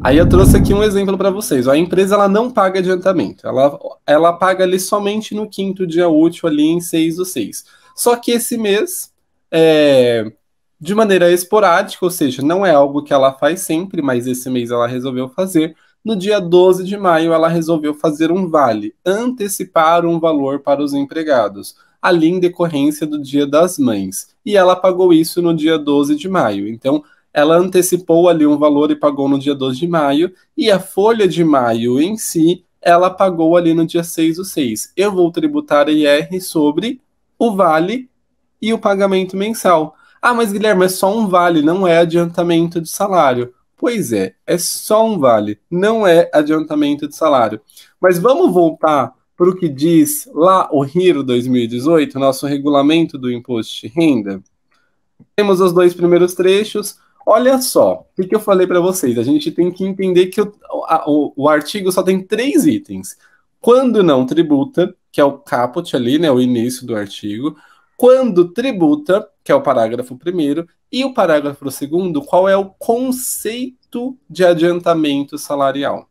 Aí eu trouxe aqui um exemplo para vocês. A empresa ela não paga adiantamento, ela paga ali somente no quinto dia útil, ali em 6/6. Só que esse mês, de maneira esporádica, ou seja, não é algo que ela faz sempre, mas esse mês ela resolveu fazer. No dia 12 de maio, ela resolveu fazer um vale, antecipar um valor para os empregados, ali em decorrência do Dia das Mães. E ela pagou isso no dia 12 de maio. Então, ela antecipou ali um valor e pagou no dia 12 de maio, e a folha de maio em si, ela pagou ali no dia 6/6. Eu vou tributar IR sobre o vale e o pagamento mensal. Ah, mas Guilherme, é só um vale, não é adiantamento de salário. Pois é só um vale, não é adiantamento de salário. Mas vamos voltar para o que diz lá o RIRO 2018, nosso regulamento do imposto de renda. Temos os dois primeiros trechos. Olha só, o que eu falei para vocês? A gente tem que entender que o artigo só tem 3 itens. Quando não tributa, que é o caput ali, né, o início do artigo. Quando tributa, que é o parágrafo primeiro. E o parágrafo segundo, qual é o conceito de adiantamento salarial?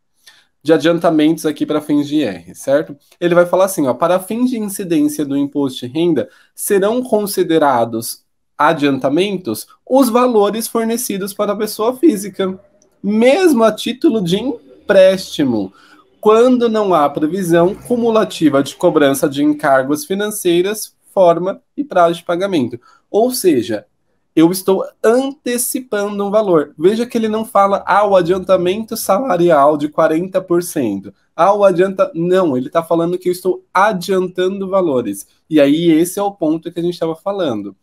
De adiantamentos aqui para fins de IR, certo? Ele vai falar assim, ó, para fins de incidência do imposto de renda, serão considerados adiantamentos os valores fornecidos para a pessoa física, mesmo a título de empréstimo, quando não há previsão cumulativa de cobrança de encargos financeiros, forma e prazo de pagamento. Ou seja, eu estou antecipando um valor. Veja que ele não fala, o adiantamento salarial de 40%. O adianta. Não, ele está falando que eu estou adiantando valores. E aí, esse é o ponto que a gente estava falando.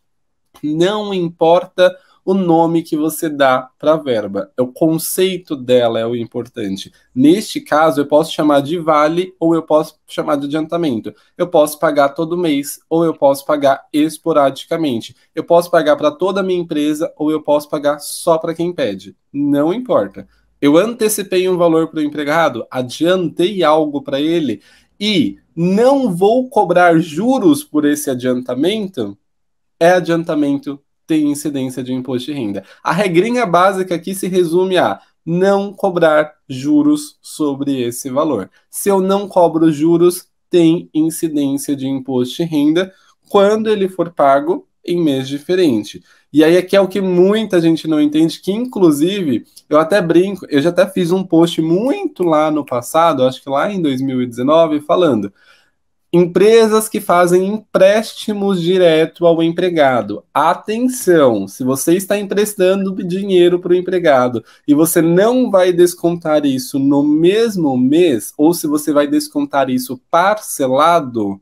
Não importa o nome que você dá para a verba, o conceito dela é o importante. Neste caso, eu posso chamar de vale ou eu posso chamar de adiantamento. Eu posso pagar todo mês ou eu posso pagar esporadicamente. Eu posso pagar para toda a minha empresa ou eu posso pagar só para quem pede. Não importa. Eu antecipei um valor para o empregado, adiantei algo para ele e não vou cobrar juros por esse adiantamento. Adiantamento, tem incidência de imposto de renda. A regrinha básica aqui se resume a não cobrar juros sobre esse valor. Se eu não cobro juros, tem incidência de imposto de renda quando ele for pago em mês diferente. E aí aqui é o que muita gente não entende, que inclusive, eu até brinco, eu já até fiz um post muito lá no passado, acho que lá em 2019, falando empresas que fazem empréstimos direto ao empregado. Atenção, se você está emprestando dinheiro para o empregado e você não vai descontar isso no mesmo mês, ou se você vai descontar isso parcelado,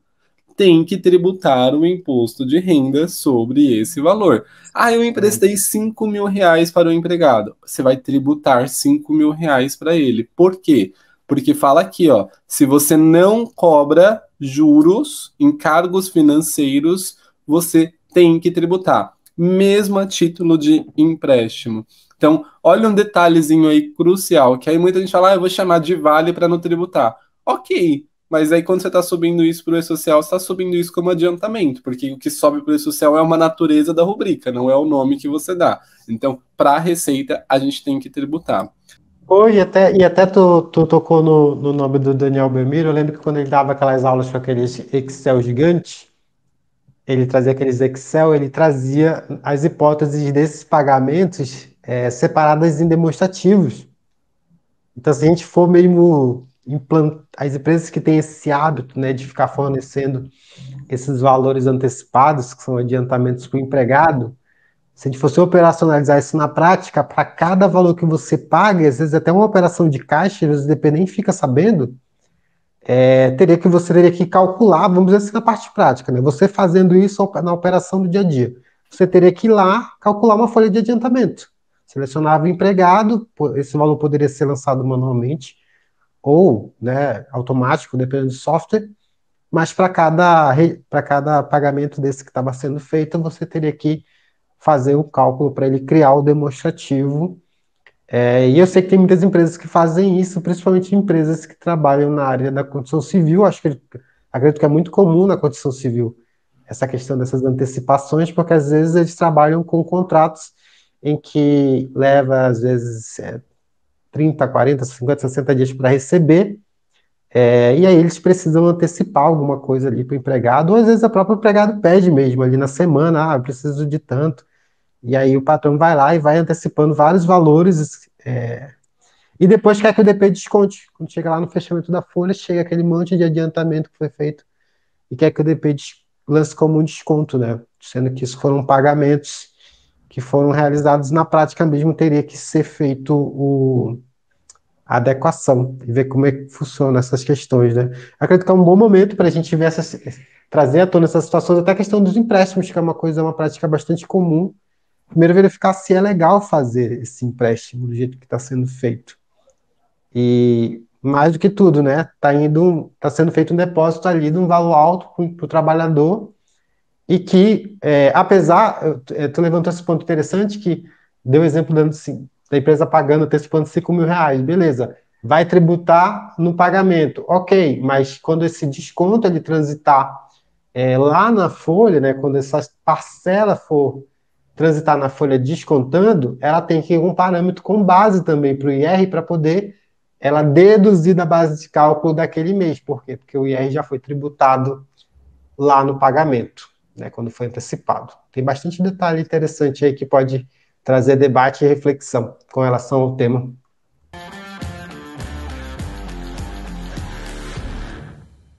tem que tributar o imposto de renda sobre esse valor. Eu emprestei 5 mil reais para o empregado. Você vai tributar 5 mil reais para ele. Por quê? Porque fala aqui, ó, se você não cobra juros, encargos financeiros, você tem que tributar, mesmo a título de empréstimo. Então, olha um detalhezinho aí crucial, que aí muita gente fala, eu vou chamar de vale para não tributar. Ok, mas aí quando você está subindo isso para o E-Social, você está subindo isso como adiantamento, porque o que sobe para o E-Social é uma natureza da rubrica, não é o nome que você dá. Então, para a Receita, a gente tem que tributar. Hoje, até tu tocou no nome do Daniel Belmiro. Eu lembro que quando ele dava aquelas aulas com aqueles Excel gigante, ele trazia aqueles Excel, ele trazia as hipóteses desses pagamentos separadas em demonstrativos. Então, se a gente for mesmo implantar, as empresas que têm esse hábito, né, de ficar fornecendo esses valores antecipados, que são adiantamentos para o empregado, se a gente fosse operacionalizar isso na prática, para cada valor que você paga, às vezes até uma operação de caixa, o dependente fica sabendo, você teria que calcular, vamos dizer assim, na parte prática, né? Você fazendo isso na operação do dia a dia. Você teria que ir lá calcular uma folha de adiantamento. Selecionava o empregado, esse valor poderia ser lançado manualmente ou, né, automático, dependendo do software, mas para cada pagamento desse que estava sendo feito, você teria que fazer o cálculo para ele criar o demonstrativo. E eu sei que tem muitas empresas que fazem isso, principalmente empresas que trabalham na área da construção civil. Acredito que é muito comum na construção civil essa questão dessas antecipações, porque às vezes eles trabalham com contratos em que leva, às vezes, 30, 40, 50, 60 dias para receber, e aí eles precisam antecipar alguma coisa ali para o empregado, ou às vezes o próprio empregado pede mesmo ali na semana, eu preciso de tanto, e aí o patrão vai lá e vai antecipando vários valores, e depois quer que o DP desconte. Quando chega lá no fechamento da folha, chega aquele monte de adiantamento que foi feito e quer que o DP lance como um desconto, né? Sendo que isso foram pagamentos que foram realizados na prática mesmo, teria que ser feito a adequação e ver como é que funciona essas questões, né? Acredito que é um bom momento para a gente ver trazer à tona essas situações, até a questão dos empréstimos, que é uma prática bastante comum. Primeiro, verificar se é legal fazer esse empréstimo do jeito que está sendo feito. E mais do que tudo, né? Tá sendo feito um depósito ali de um valor alto para o trabalhador e que, tu levantou esse ponto interessante que deu exemplo dando assim, da empresa pagando, antecipando R$ 5.000, beleza? Vai tributar no pagamento, ok, mas quando esse desconto ele transitar lá na folha, né? Quando essa parcela for transitar na folha descontando, ela tem que ir um parâmetro com base também para o IR para poder ela deduzir da base de cálculo daquele mês. Por quê? Porque o IR já foi tributado lá no pagamento, né, quando foi antecipado. Tem bastante detalhe interessante aí que pode trazer debate e reflexão com relação ao tema.